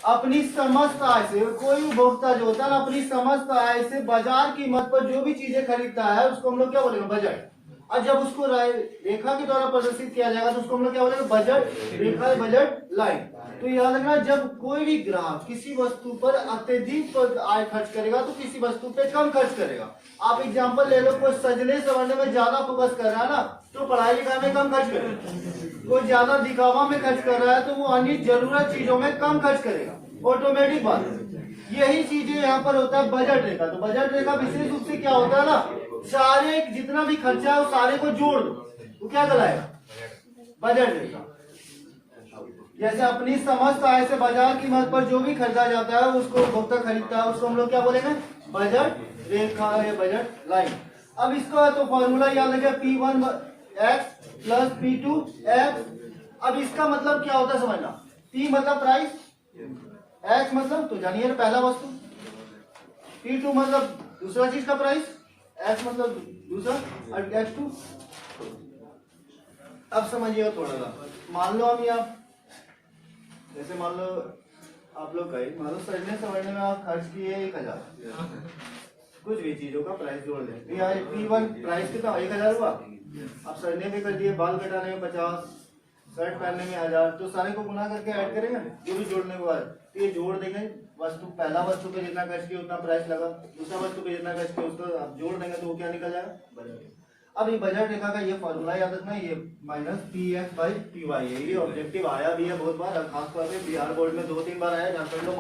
अपनी समस्त आय से, कोई उपभोक्ता जो होता है ना अपनी समस्त आय से बाजार कीमत पर जो भी चीजें खरीदता है उसको हम लोग क्या बोलेंगे, बजट। और जब उसको रेखा के द्वारा प्रदर्शित किया जाएगा तो उसको हम लोग क्या बोलेंगे, बजट रेखा, बजट लाइन। तो याद रखना, जब कोई भी ग्राहक किसी वस्तु पर अत्यधिक आय खर्च करेगा तो किसी वस्तु पे कम खर्च करेगा। आप एग्जांपल ले लो, कोई सजने संवरने में ज्यादा फोकस कर रहा है ना तो पढ़ाई लिखाई में कम खर्च करेगा। कोई ज्यादा दिखावा में खर्च कर रहा है तो वो अन्य जरूरत चीजों में कम खर्च करेगा, ऑटोमेटिक बात है। यही चीजें यहाँ पर होता है बजट रेखा। तो बजट रेखा विशेष रूप से क्या होता है ना, सारे जितना भी खर्चा है वो सारे को जोड़ दो तो क्या कहलाएगा, बजट रेखा। जैसे अपनी समस्त आय से बाजार कीमत पर जो भी खरीदा जाता है उसको उपभोक्ता खरीदता है, उसको हम लोग क्या बोलेंगे, बजट रेखा या बजट लाइन। अब इसको है तो फॉर्मूला याद रखिए, P1 x plus P2 x। अब इसका मतलब क्या होता है समझना, P मतलब प्राइस, x मतलब तो जानिए पहला वस्तु, P2 मतलब दूसरा चीज का प्राइस, x मतलब दूसरा, और x2। अब समझिए थोड़ा सा, मान लो हम यहाँ जैसे मान लो आप लोग गए, मान लो सजने संवरने में आप खर्च किए 1000, कुछ भी चीजों का प्राइस जोड़ दें तो यार P1 प्राइस कितना, 1000 हुआ। अब सजने में कर दिए, बाल कटाने में 50, शर्ट पहनने में 1000, तो सारे को गुना करके ऐड करेंगे जो भी जोड़ने के बाद, तो ये जोड़ देंगे। वस्तु पहला वस्तु पे जितना खर्च किया उतना प्राइस लगा, दूसरा वस्तु पे जितना खर्च किया उसको आप जोड़ देंगे तो वो क्या निकल जाएगा, बजट। अब ये बजट रेखा का ये फॉर्मूला याद रखना, ये माइनस PX बाई PY है। ये ऑब्जेक्टिव आया भी है बहुत बार, खासतौर पे बिहार बोर्ड में 2-3 बार आया, झारखंड में